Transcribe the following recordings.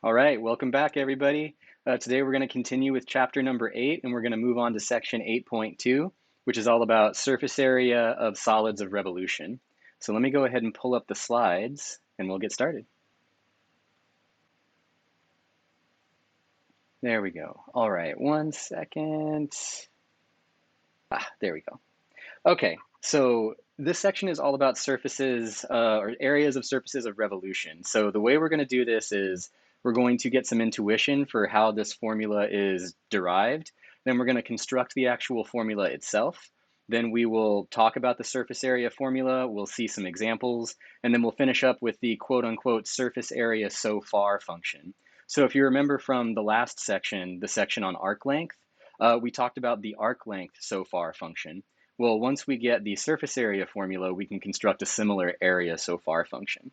All right, welcome back, everybody. Today we're going to continue with chapter number 8, and we're going to move on to section 8.2, which is all about surface area of solids of revolution. So let me go ahead and pull up the slides, and we'll get started. There we go. All right, 1 second. There we go. Okay, so this section is all about surfaces or areas of surfaces of revolution. So the way we're going to do this is we're going to get some intuition for how this formula is derived. Then we're going to construct the actual formula itself. Then we will talk about the surface area formula. We'll see some examples, and then we'll finish up with the quote unquote surface area so far function. So if you remember from the last section, the section on arc length, we talked about the arc length so far function. Well, once we get the surface area formula, we can construct a similar area so far function.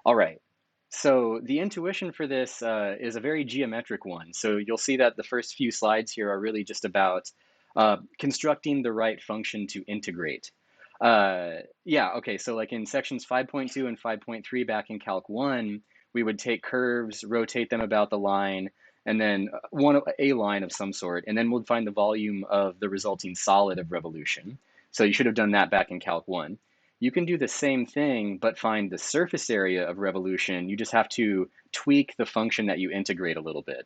All right, so the intuition for this is a very geometric one. So you'll see that the first few slides here are really just about constructing the right function to integrate. Yeah, okay, so like in sections 5.2 and 5.3 back in Calc 1, we would take curves, rotate them about the line, and then a line of some sort, and then we'll find the volume of the resulting solid of revolution. So you should have done that back in Calc 1. You can do the same thing, but find the surface area of revolution. You just have to tweak the function that you integrate a little bit.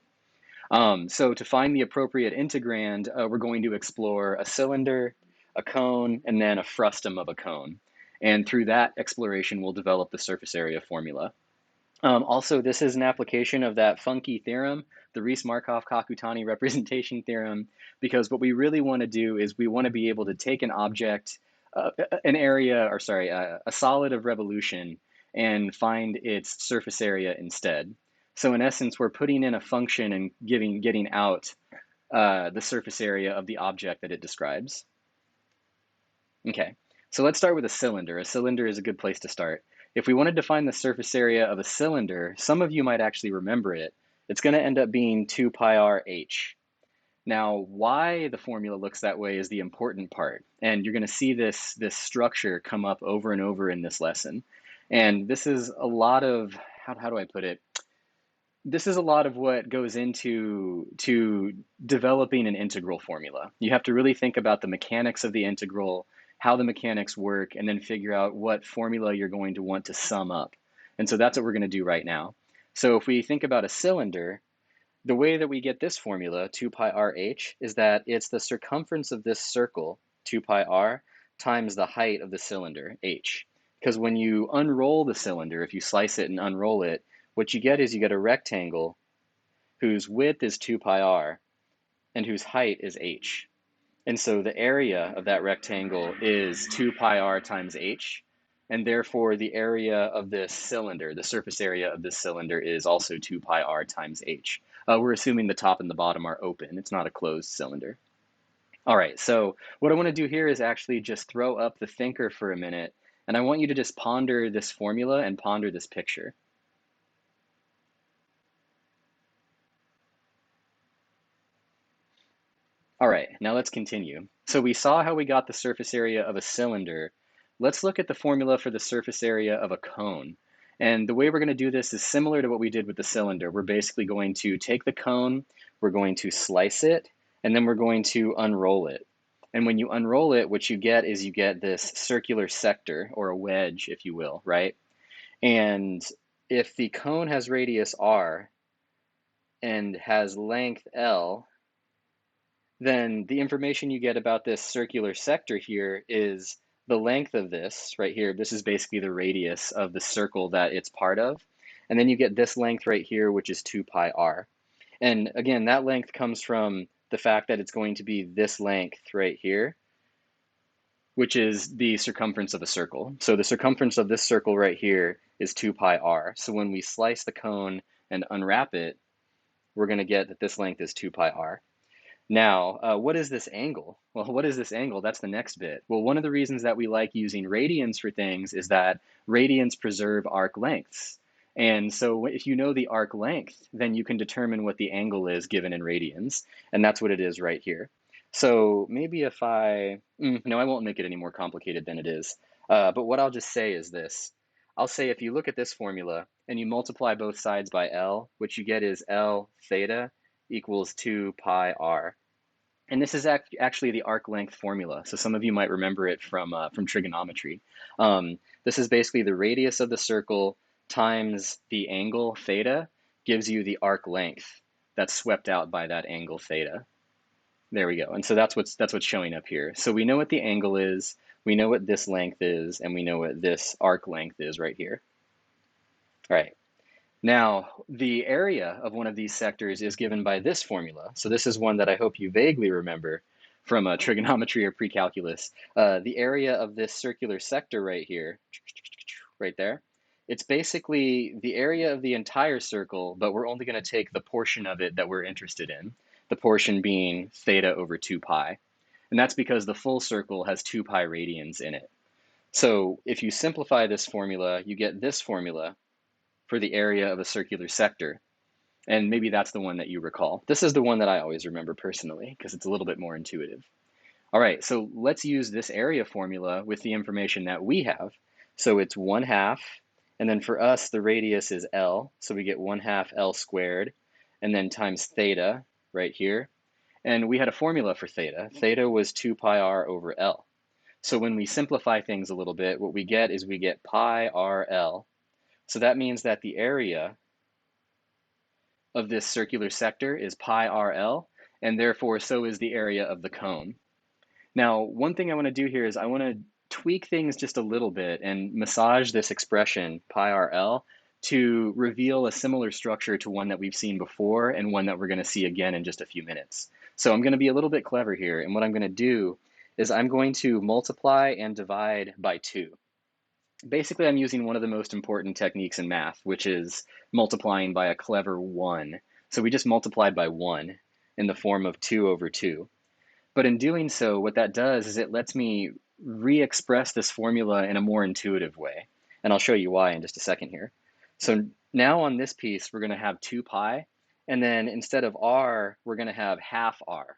So to find the appropriate integrand, we're going to explore a cylinder, a cone, and then a frustum of a cone. And through that exploration, we'll develop the surface area formula. Also, this is an application of that funky theorem, the Rees-Markov-Kakutani representation theorem, because what we really want to do is we want to be able to take an object, an area, or sorry, a solid of revolution, and find its surface area instead. So in essence, we're putting in a function and getting out the surface area of the object that it describes. Okay, so let's start with a cylinder. A cylinder is a good place to start. If we wanted to find the surface area of a cylinder, some of you might actually remember it. It's going to end up being 2 pi r h. Now, why the formula looks that way is the important part. And you're going to see this structure come up over and over in this lesson. And this is a lot of, how do I put it? This is a lot of what goes into developing an integral formula. You have to really think about the mechanics of the integral, how the mechanics work, and then figure out what formula you're going to want to sum up. And so that's what we're going to do right now. So if we think about a cylinder, the way that we get this formula, 2 pi r h, is that it's the circumference of this circle, 2 pi r, times the height of the cylinder, h. Because when you unroll the cylinder, if you slice it and unroll it, what you get is you get a rectangle whose width is 2 pi r and whose height is h. And so the area of that rectangle is 2 pi r times h, and therefore the area of this cylinder, the surface area of this cylinder, is also 2 pi r times h. We're assuming the top and the bottom are open. It's not a closed cylinder. All right, so what I want to do here is actually just throw up the thinker for a minute, and I want you to just ponder this formula and ponder this picture. All right, now let's continue. So we saw how we got the surface area of a cylinder. Let's look at the formula for the surface area of a cone. And the way we're going to do this is similar to what we did with the cylinder. We're basically going to take the cone, we're going to slice it, and then we're going to unroll it. And when you unroll it, what you get is you get this circular sector, or a wedge, if you will, right? And if the cone has radius r and has length L, then the information you get about this circular sector here is the length of this right here. This is basically the radius of the circle that it's part of. And then you get this length right here, which is 2 pi r. And again, that length comes from the fact that it's going to be this length right here, which is the circumference of a circle. So the circumference of this circle right here is 2 pi r. So when we slice the cone and unwrap it, we're going to get that this length is 2 pi r. Now, what is this angle? Well, what is this angle? That's the next bit. Well, one of the reasons that we like using radians for things is that radians preserve arc lengths. And so if you know the arc length, then you can determine what the angle is given in radians. And that's what it is right here. So maybe if no, I won't make it any more complicated than it is. But what I'll just say is this. I'll say if you look at this formula, and you multiply both sides by L, what you get is L theta equals 2 pi r. And this is actually the arc length formula. So some of you might remember it from trigonometry. This is basically the radius of the circle times the angle theta gives you the arc length that's swept out by that angle theta. There we go. And so that's what's showing up here. So we know what the angle is, we know what this length is, and we know what this arc length is right here. All right. Now, the area of one of these sectors is given by this formula. So this is one that I hope you vaguely remember from trigonometry or pre-calculus. The area of this circular sector right here, right there, it's basically the area of the entire circle, but we're only going to take the portion of it that we're interested in, the portion being theta over 2 pi. And that's because the full circle has 2 pi radians in it. So if you simplify this formula, you get this formula for the area of a circular sector. And maybe that's the one that you recall. This is the one that I always remember personally because it's a little bit more intuitive. All right, so let's use this area formula with the information that we have. So it's 1/2, and then for us, the radius is L, so we get 1/2 L squared, and then times theta right here. And we had a formula for theta. Theta was 2 pi r over L. So when we simplify things a little bit, what we get is we get pi r L. So that means that the area of this circular sector is pi RL, and therefore so is the area of the cone. Now, one thing I want to do here is I want to tweak things just a little bit and massage this expression, pi RL, to reveal a similar structure to one that we've seen before and one that we're going to see again in just a few minutes. So I'm going to be a little bit clever here, and what I'm going to do is I'm going to multiply and divide by 2. Basically, I'm using one of the most important techniques in math, which is multiplying by a clever 1. So we just multiplied by 1 in the form of 2 over 2. But in doing so, what that does is it lets me re-express this formula in a more intuitive way. And I'll show you why in just a second here. So now on this piece, we're going to have 2 pi, and then instead of r, we're going to have half r.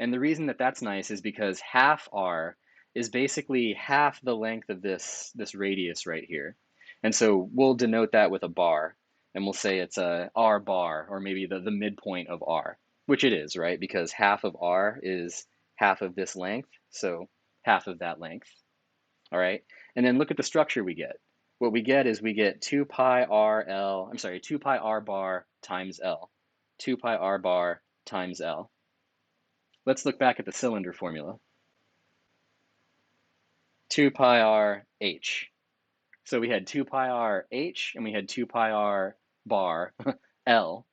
And the reason that that's nice is because half r is basically half the length of this radius right here. And so we'll denote that with a bar, and we'll say it's a r bar, or maybe the midpoint of r, which it is, right? Because half of r is half of this length, so half of that length, all right? And then look at the structure we get. What we get is we get 2 pi r L, I'm sorry, 2 pi r bar times L, 2 pi r bar times L. Let's look back at the cylinder formula. 2 pi r h. So we had 2 pi r h and we had 2 pi r bar L.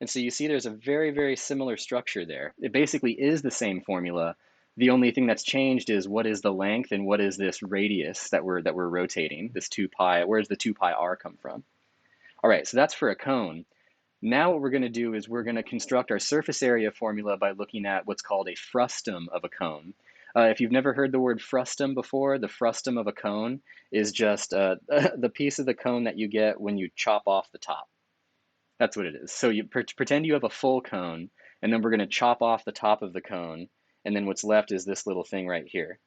And so you see there's a very, very similar structure there. It basically is the same formula. The only thing that's changed is what is the length and what is this radius that we're rotating, this 2 pi, where does the 2 pi r come from? All right, so that's for a cone. Now what we're going to do is we're going to construct our surface area formula by looking at what's called a frustum of a cone. If you've never heard the word frustum before, the frustum of a cone is just the piece of the cone that you get when you chop off the top. That's what it is. So you pretend you have a full cone, and then we're going to chop off the top of the cone, and then what's left is this little thing right here.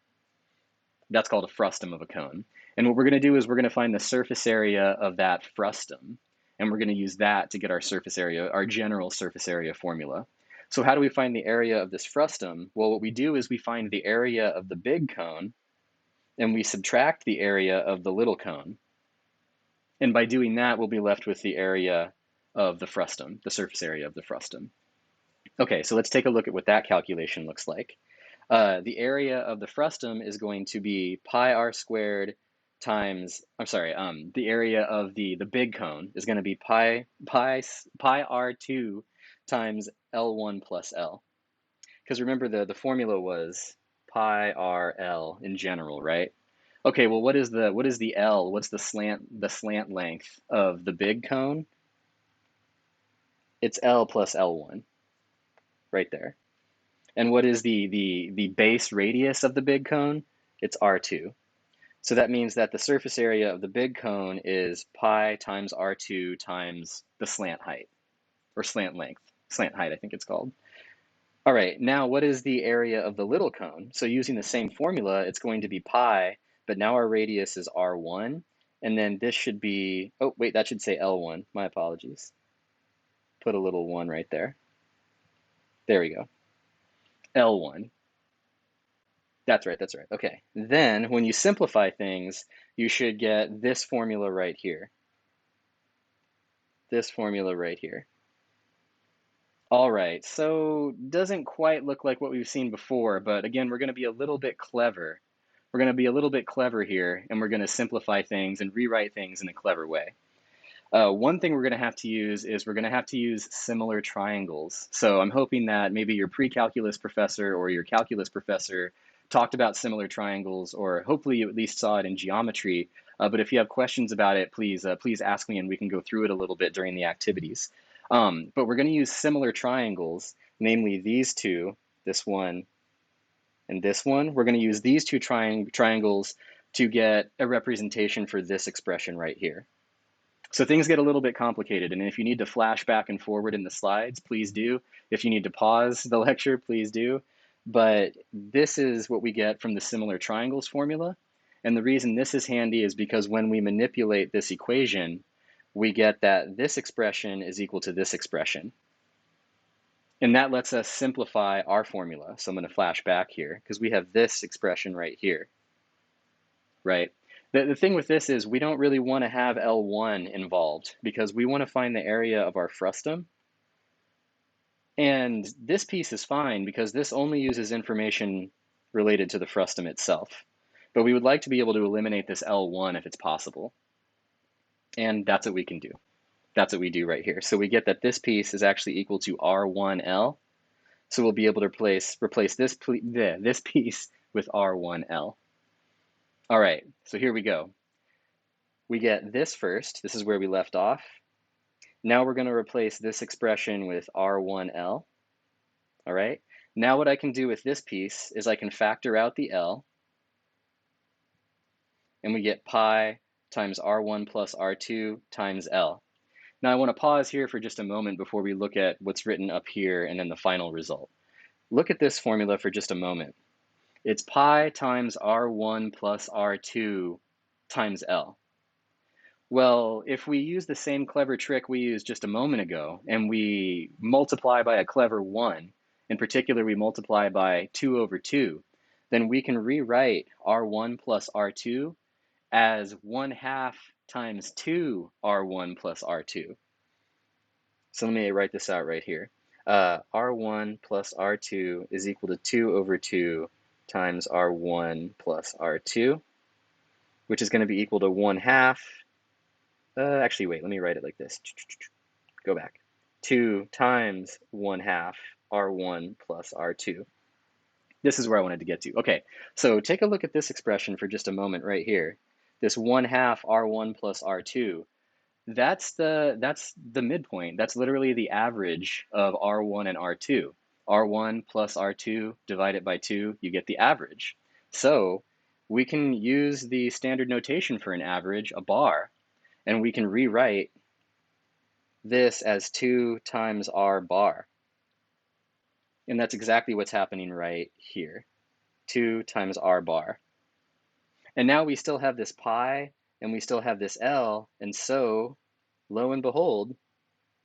That's called a frustum of a cone. And what we're going to do is we're going to find the surface area of that frustum, and we're going to use that to get our surface area, our general surface area formula. So how do we find the area of this frustum? Well, what we do is we find the area of the big cone, and we subtract the area of the little cone. And by doing that, we'll be left with the area of the frustum, the surface area of the frustum. Okay, so let's take a look at what that calculation looks like. The area of the frustum is going to be pi r squared times, the area of the big cone is going to be pi r2 times L1 plus L. Because remember the formula was pi r L in general, right? Okay, well what is the L? What's the slant length of the big cone? It's L plus L1 right there. And what is the base radius of the big cone? It's R2. So that means that the surface area of the big cone is pi times R2 times the slant height, or slant length. Slant height, I think it's called. All right, now what is the area of the little cone? So using the same formula, it's going to be pi, but now our radius is R1, And then this should be, oh, wait, that should say L1. My apologies. Put a little 1 right there. There we go. L1. That's right, that's right. Okay. Then when you simplify things, you should get this formula right here. This formula right here. All right, so doesn't quite look like what we've seen before, but again, we're going to be a little bit clever. We're going to be a little bit clever here, and we're going to simplify things and rewrite things in a clever way. One thing we're going to have to use is we're going to have to use similar triangles. So I'm hoping that maybe your pre-calculus professor or your calculus professor talked about similar triangles, or hopefully you at least saw it in geometry. But if you have questions about it, please ask me and we can go through it a little bit during the activities. But we're going to use similar triangles, namely these two, this one and this one. We're going to use these two triangles to get a representation for this expression right here. So things get a little bit complicated, and if you need to flash back and forward in the slides, please do. If you need to pause the lecture, please do. But this is what we get from the similar triangles formula. And the reason this is handy is because when we manipulate this equation, we get that this expression is equal to this expression. And that lets us simplify our formula. So I'm going to flash back here because we have this expression right here, right? The thing with this is we don't really want to have L1 involved because we want to find the area of our frustum. And this piece is fine because this only uses information related to the frustum itself. But we would like to be able to eliminate this L1 if it's possible. And that's what we can do. That's what we do right here. So we get that this piece is actually equal to R1L. So we'll be able to replace this piece with R1L. All right, so here we go. We get this first. This is where we left off. Now we're going to replace this expression with R1L. All right. Now what I can do with this piece is I can factor out the L, and we get pi times R1 plus R2 times L. Now I want to pause here for just a moment before we look at what's written up here and then the final result. Look at this formula for just a moment. It's pi times R1 plus R2 times L. Well, if we use the same clever trick we used just a moment ago, and we multiply by a clever 1, in particular we multiply by 2 over 2, then we can rewrite R1 plus R2 as 1/2 times 2 R1 plus R2. So let me write this out right here. R1 plus R2 is equal to 2 over 2 times R1 plus R2, which is going to be equal to 1/2. Actually, wait, let me write it like this. Go back. 2 times 1/2 R1 plus R2. This is where I wanted to get to. Okay, so take a look at this expression for just a moment right here. This 1/2 R1 plus R2, that's the midpoint. That's literally the average of R1 and R2. R1 plus R2 divided by 2, you get the average. So we can use the standard notation for an average, a bar, and we can rewrite this as 2 times R bar. And that's exactly what's happening right here. 2 times R bar. And now we still have this pi, and we still have this L, and so, lo and behold,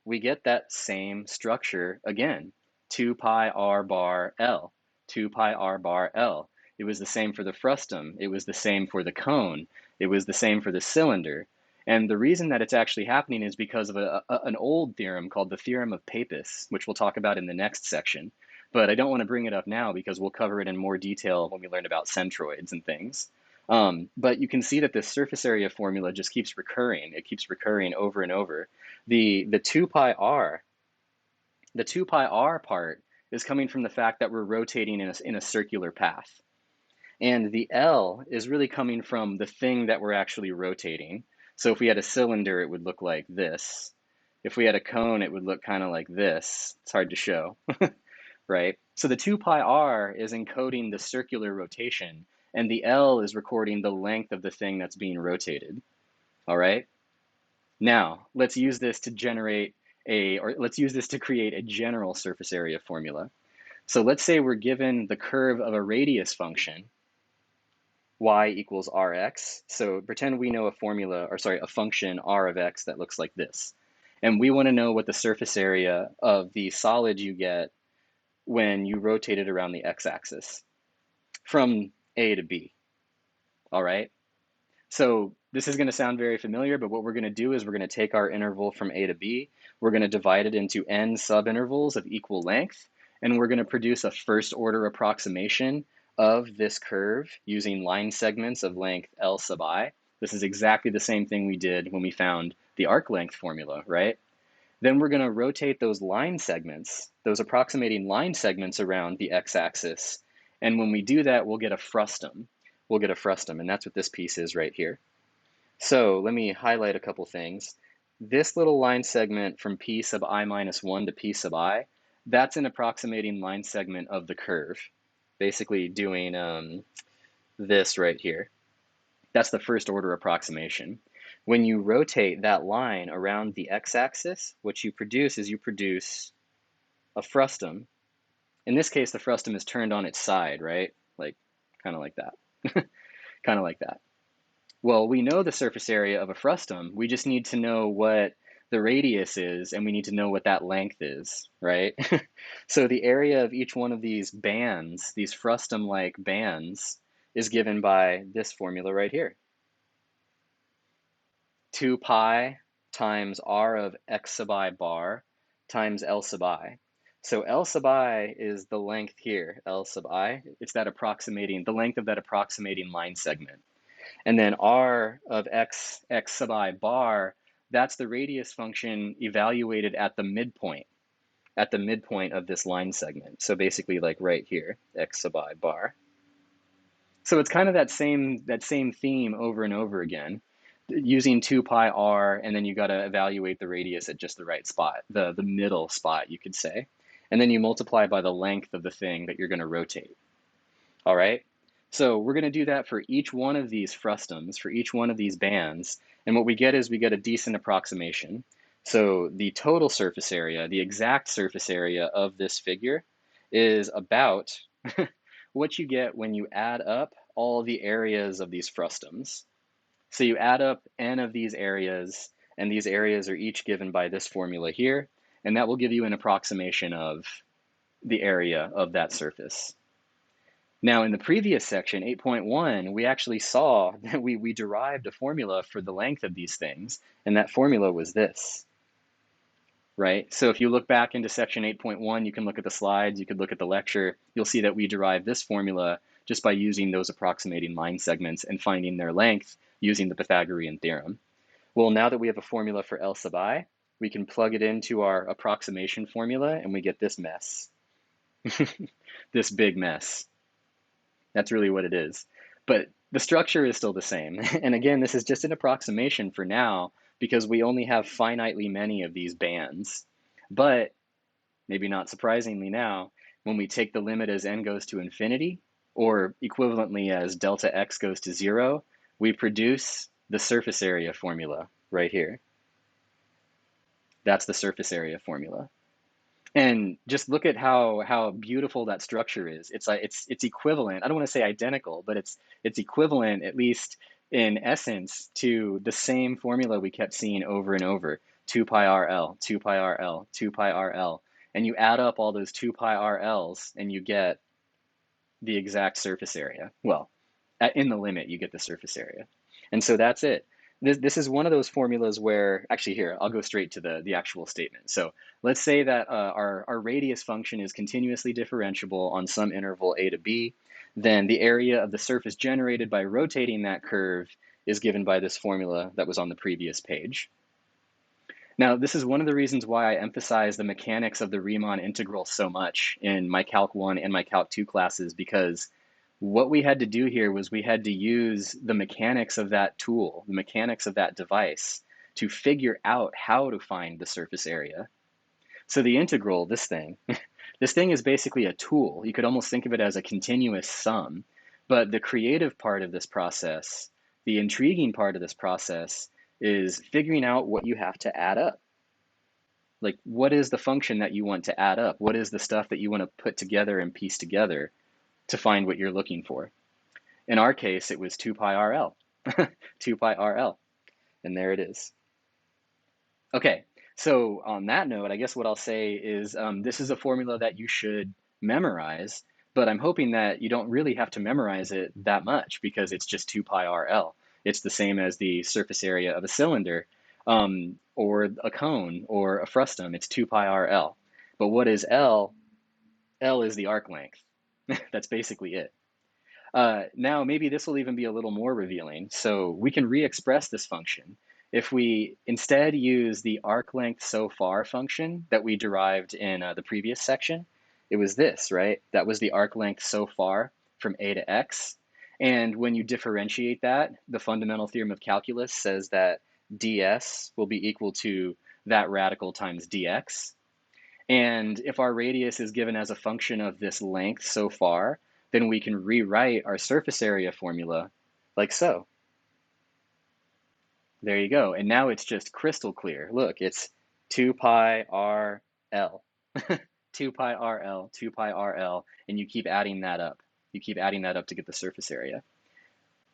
we get that same structure again. 2 pi R bar L. 2 pi R bar L. It was the same for the frustum. It was the same for the cone. It was the same for the cylinder. And the reason that it's actually happening is because of an old theorem called the theorem of Papus, which we'll talk about in the next section. But I don't want to bring it up now because we'll cover it in more detail when we learn about centroids and things. But you can see that this surface area formula just keeps recurring. It keeps recurring over and over. The 2 pi r part is coming from the fact that we're rotating in a circular path. And the L is really coming from the thing that we're actually rotating. So if we had a cylinder, it would look like this. If we had a cone, it would look kind of like this. It's hard to show, right? So the 2 pi r is encoding the circular rotation, and the L is recording the length of the thing that's being rotated, all right? Now, let's use this to create a general surface area formula. So let's say we're given the curve of a radius function, y equals rx. So pretend we know a formula, or sorry, a function r of x that looks like this. And we want to know what the surface area of the solid you get when you rotate it around the x-axis from A to B, all right? So this is going to sound very familiar, but what we're going to do is we're going to take our interval from A to B, we're going to divide it into n subintervals of equal length, and we're going to produce a first order approximation of this curve using line segments of length L sub I. This is exactly the same thing we did when we found the arc length formula, right? Then we're going to rotate those line segments, those approximating line segments around the x-axis. And when we do that, we'll get a frustum. We'll get a frustum, and that's what this piece is right here. So let me highlight a couple things. This little line segment from P sub I minus 1 to P sub I, that's an approximating line segment of the curve, basically doing this right here. That's the first order approximation. When you rotate that line around the x-axis, what you produce is you produce a frustum. In this case, the frustum is turned on its side, right? Like, kind of like that. Kind of like that. Well, we know the surface area of a frustum. We just need to know what the radius is, and we need to know what that length is, right? So the area of each one of these bands, these frustum-like bands, is given by this formula right here. 2 pi times r of x sub I bar times L sub I. So L sub I is the length here, L sub I. It's that approximating, the length of that approximating line segment. And then r of x sub I bar, that's the radius function evaluated at the midpoint of this line segment. So basically like right here, x sub I bar. So it's kind of that same theme over and over again, using 2 pi r, and then you got to evaluate the radius at just the right spot, the middle spot, you could say. And then you multiply by the length of the thing that you're going to rotate. All right? So we're going to do that for each one of these frustums, for each one of these bands. And what we get is we get a decent approximation. So the total surface area, the exact surface area of this figure, is about what you get when you add up all the areas of these frustums. So you add up n of these areas, and these areas are each given by this formula here, and that will give you an approximation of the area of that surface. Now, in the previous section, 8.1, we actually saw that we derived a formula for the length of these things, and that formula was this, right? So if you look back into section 8.1, you can look at the slides, you could look at the lecture, you'll see that we derived this formula just by using those approximating line segments and finding their length using the Pythagorean theorem. Well, now that we have a formula for L sub I, we can plug it into our approximation formula and we get this mess, this big mess. That's really what it is. But the structure is still the same. And again, this is just an approximation for now because we only have finitely many of these bands. But maybe not surprisingly now, when we take the limit as n goes to infinity, or equivalently as delta x goes to 0, we produce the surface area formula right here. That's the surface area formula. And just look at how beautiful that structure is. It's like it's equivalent. I don't want to say identical, but it's equivalent, at least in essence, to the same formula we kept seeing over and over. 2 pi RL, 2 pi RL, 2 pi RL. And you add up all those 2 pi RLs and you get the exact surface area. Well, in the limit, you get the surface area. And so that's it. This is one of those formulas where, actually here, I'll go straight to the actual statement. So let's say that our radius function is continuously differentiable on some interval a to b. Then the area of the surface generated by rotating that curve is given by this formula that was on the previous page. Now, this is one of the reasons why I emphasize the mechanics of the Riemann integral so much in my Calc 1 and my Calc 2 classes, because what we had to do here was we had to use the mechanics of that tool, the mechanics of that device, to figure out how to find the surface area. So the integral, this thing is basically a tool. You could almost think of it as a continuous sum. But the creative part of this process, the intriguing part of this process, is figuring out what you have to add up. Like, what is the function that you want to add up? What is the stuff that you want to put together and piece together to find what you're looking for? In our case, it was 2 pi RL, 2 pi RL, and there it is. Okay, so on that note, I guess what I'll say is this is a formula that you should memorize, but I'm hoping that you don't really have to memorize it that much because it's just 2 pi RL. It's the same as the surface area of a cylinder or a cone or a frustum. It's 2 pi RL. But what is L? L is the arc length. That's basically it. Now, maybe this will even be a little more revealing. So we can re-express this function. If we instead use the arc length so far function that we derived in the previous section, it was this, right? That was the arc length so far from a to x. And when you differentiate that, the fundamental theorem of calculus says that ds will be equal to that radical times dx. And if our radius is given as a function of this length so far, then we can rewrite our surface area formula like so. There you go. And now it's just crystal clear. Look, it's 2 pi RL. 2 pi RL, 2 pi RL, and you keep adding that up. You keep adding that up to get the surface area.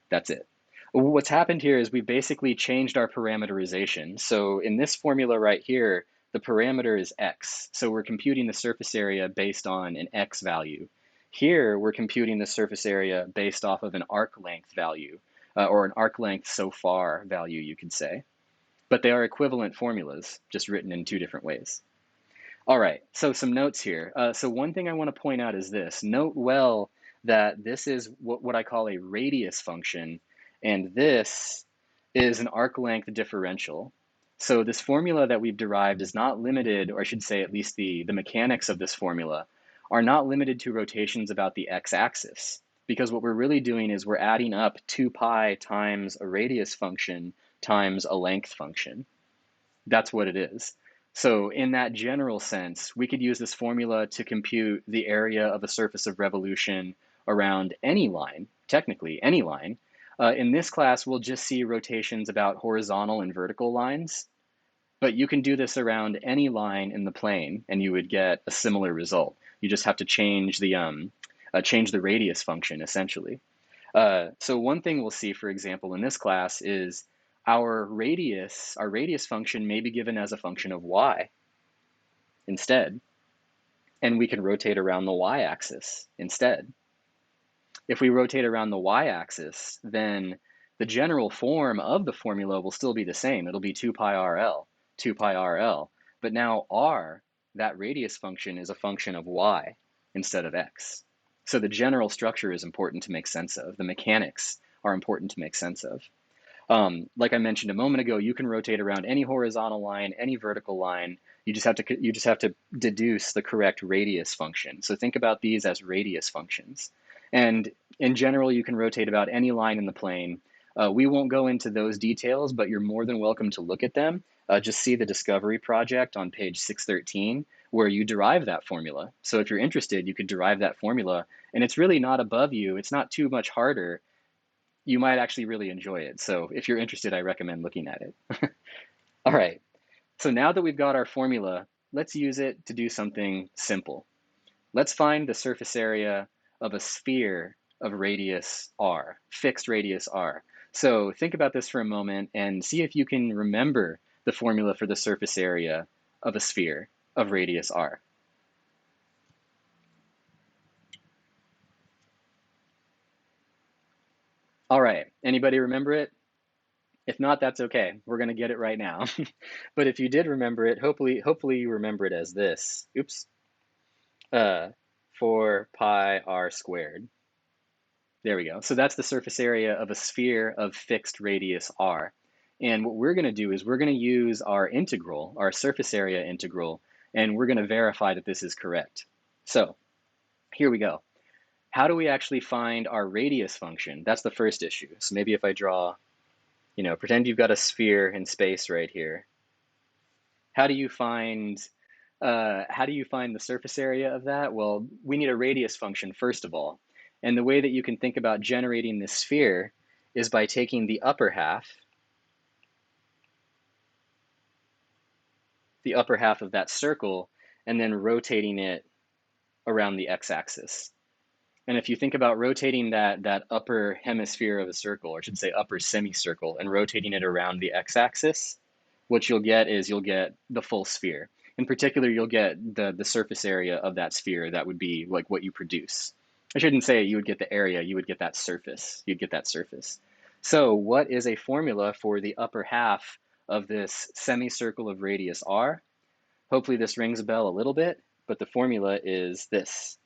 That's it. What's happened here is we basically changed our parameterization. So in this formula right here, the parameter is x. So we're computing the surface area based on an x value. Here, we're computing the surface area based off of an arc length value, or an arc length so far value, you could say. But they are equivalent formulas, just written in two different ways. All right, so some notes here. So one thing I want to point out is this. Note well that this is what I call a radius function, and this is an arc length differential. So this formula that we've derived is not limited, or I should say at least the mechanics of this formula are not limited to rotations about the x-axis, because what we're really doing is we're adding up 2 pi times a radius function times a length function. That's what it is. So in that general sense, we could use this formula to compute the area of a surface of revolution around any line, technically any line. In this class, we'll just see rotations about horizontal and vertical lines, but you can do this around any line in the plane and you would get a similar result. You just have to change the radius function essentially. So one thing we'll see, for example, in this class is our radius function may be given as a function of y instead, and we can rotate around the y-axis instead. If we rotate around the y-axis, then the general form of the formula will still be the same. It'll be 2 pi RL, 2 pi RL, but now r, that radius function, is a function of y instead of x. So the general structure is important to make sense of. The mechanics are important to make sense of. Like I mentioned a moment ago, you can rotate around any horizontal line, any vertical line. You just have to deduce the correct radius function. So think about these as radius functions. And in general, you can rotate about any line in the plane. We won't go into those details, but you're more than welcome to look at them. Just see the Discovery project on page 613, where you derive that formula. So if you're interested, you could derive that formula, and it's really not above you. It's not too much harder. You might actually really enjoy it. So if you're interested, I recommend looking at it. All right, so now that we've got our formula, let's use it to do something simple. Let's find the surface area of a sphere of radius r, fixed radius r. So think about this for a moment and see if you can remember the formula for the surface area of a sphere of radius r. All right, anybody remember it? If not, that's okay. We're going to get it right now. But if you did remember it, hopefully you remember it as this. Oops. Uh, 4 pi r squared. There we go. So that's the surface area of a sphere of fixed radius r. And what we're going to do is we're going to use our integral, our surface area integral, and we're going to verify that this is correct. So here we go. How do we actually find our radius function? That's the first issue. So maybe if I draw, pretend you've got a sphere in space right here. How do you find the surface area of that? Well, we need a radius function first of all. And the way that you can think about generating this sphere is by taking the upper half of that circle and then rotating it around the x-axis. And if you think about rotating that upper hemisphere of a circle, or I should say upper semicircle, and rotating it around the x-axis, what you'll get is you'll get the full sphere. In particular, you'll get the surface area of that sphere. That would be like what you produce. I shouldn't say you would get the area, you would get that surface. You'd get that surface. So what is a formula for the upper half of this semicircle of radius r? Hopefully this rings a bell a little bit, but the formula is this.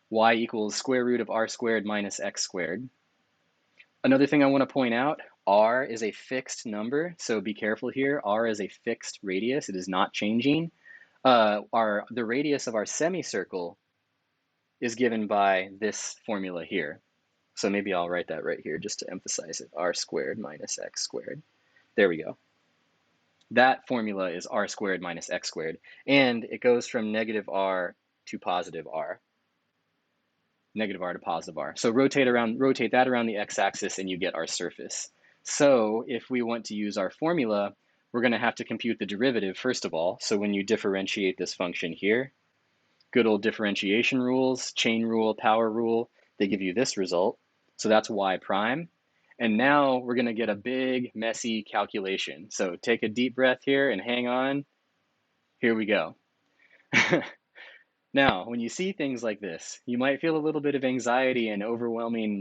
Y equals square root of r squared minus x squared. Another thing I want to point out, r is a fixed number, so be careful here. R is a fixed radius. It is not changing. The radius of our semicircle is given by this formula here. So maybe I'll write that right here just to emphasize it. R squared minus x squared. There we go. That formula is r squared minus x squared, and it goes from negative r to positive r. Negative r to positive r. So rotate that around the x-axis and you get our surface. So if we want to use our formula, we're going to have to compute the derivative first of all. So when you differentiate this function here, good old differentiation rules, chain rule, power rule, they give you this result. So that's y prime. And now we're going to get a big, messy calculation. So take a deep breath here and hang on. Here we go. Now, when you see things like this, you might feel a little bit of anxiety and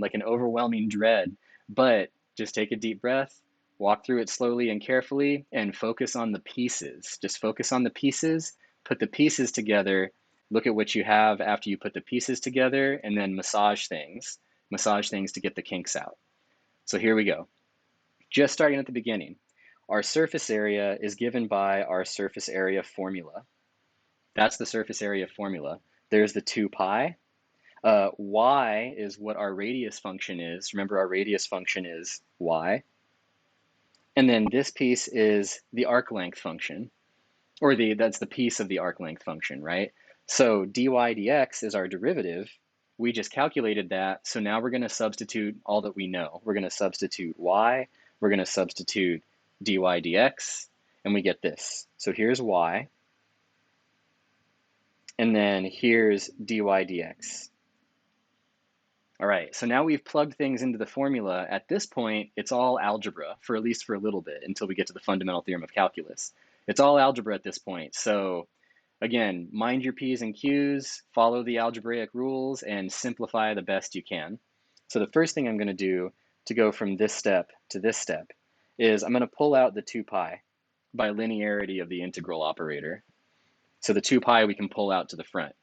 like an overwhelming dread, but just take a deep breath, walk through it slowly and carefully, and focus on the pieces. Just focus on the pieces, put the pieces together, look at what you have after you put the pieces together, and then massage things to get the kinks out. So here we go. Just starting at the beginning. Our surface area is given by our surface area formula. That's the surface area formula. There's the 2 pi. Y is what our radius function is. Remember, our radius function is y. And then this piece is the arc length function, or that's the piece of the arc length function, right? So dy dx is our derivative. We just calculated that, so now we're going to substitute all that we know. We're going to substitute y, we're going to substitute dy dx, and we get this. So here's y. And then here's dy dx. All right, so now we've plugged things into the formula. At this point, it's all algebra, for at least for a little bit, until we get to the fundamental theorem of calculus. It's all algebra at this point. So again, mind your P's and Q's, follow the algebraic rules, and simplify the best you can. So the first thing I'm going to do to go from this step to this step is I'm going to pull out the 2 pi by linearity of the integral operator. So the 2 pi we can pull out to the front.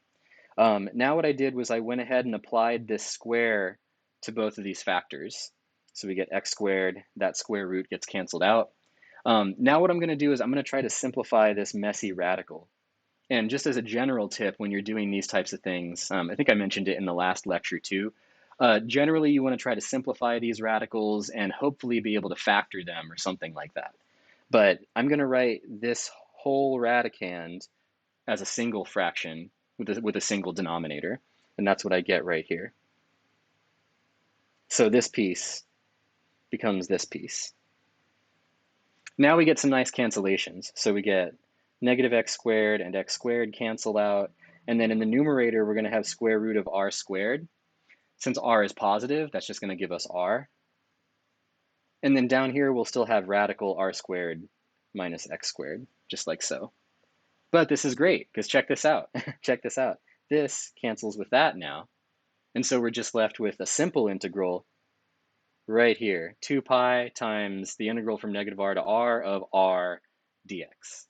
Now what I did was I went ahead and applied this square to both of these factors. So we get x squared, that square root gets canceled out. Now what I'm going to do is I'm going to try to simplify this messy radical. And just as a general tip when you're doing these types of things, I think I mentioned it in the last lecture too, generally you want to try to simplify these radicals and hopefully be able to factor them or something like that. But I'm going to write this whole radicand as a single fraction with a single denominator, and that's what I get right here. So this piece becomes this piece. Now we get some nice cancellations. So we get negative x squared and x squared cancel out, and then in the numerator we're going to have square root of r squared. Since r is positive, that's just going to give us r. And then down here we'll still have radical r squared minus x squared, just like so. But this is great, because check this out. Check this out. This cancels with that now. And so we're just left with a simple integral right here. 2 pi times the integral from negative r to r of r dx.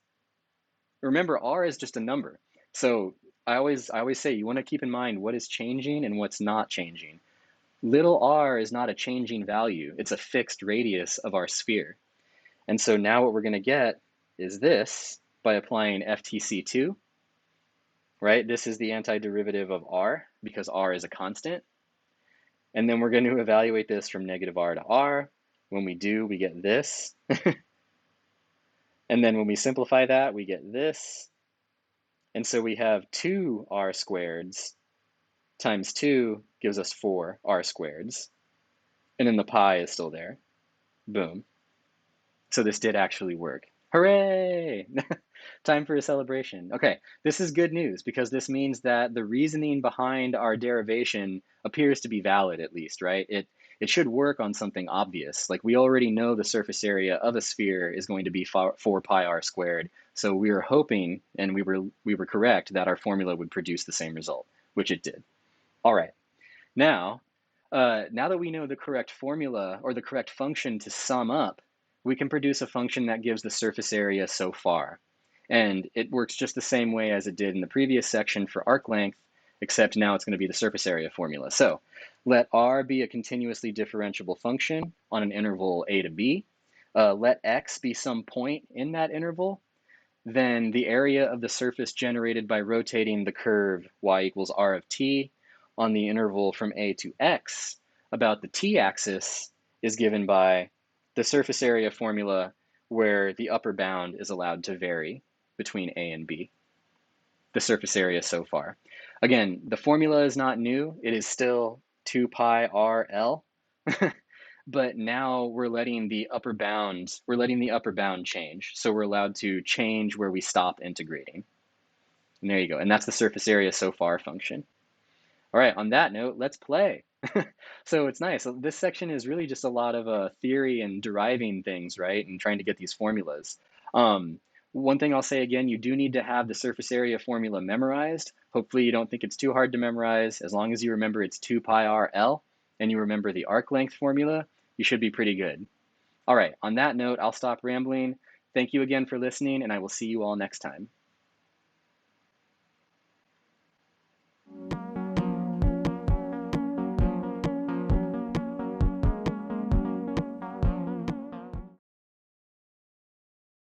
Remember, r is just a number. So I always say you want to keep in mind what is changing and what's not changing. Little r is not a changing value. It's a fixed radius of our sphere. And so now what we're going to get is this by applying FTC2, right? This is the antiderivative of r because r is a constant. And then we're going to evaluate this from negative r to r. When we do, we get this. And then when we simplify that, we get this. And so we have 2 r squareds times 2 gives us 4 r squareds. And then the pi is still there. Boom. So this did actually work. Hooray! Time for a celebration. Okay, this is good news because this means that the reasoning behind our derivation appears to be valid at least, right? It should work on something obvious. Like we already know the surface area of a sphere is going to be 4 pi r squared. So we were hoping, and we were correct, that our formula would produce the same result, which it did. All right. Now, now that we know the correct formula or the correct function to sum up, we can produce a function that gives the surface area so far. And it works just the same way as it did in the previous section for arc length, except now it's going to be the surface area formula. So let r be a continuously differentiable function on an interval a to b. Let x be some point in that interval. Then the area of the surface generated by rotating the curve y equals r of t on the interval from a to x about the t-axis is given by the surface area formula where the upper bound is allowed to vary between a and b, the surface area so far. Again, the formula is not new. It is still 2 pi r L. But now we're letting the upper bound change. So we're allowed to change where we stop integrating. And there you go. And that's the surface area so far function. All right, on that note, let's play. So it's nice. So this section is really just a lot of theory and deriving things, right? And trying to get these formulas. One thing I'll say again, you do need to have the surface area formula memorized. Hopefully you don't think it's too hard to memorize. As long as you remember it's 2 pi r L and you remember the arc length formula, you should be pretty good. All right, on that note, I'll stop rambling. Thank you again for listening, and I will see you all next time.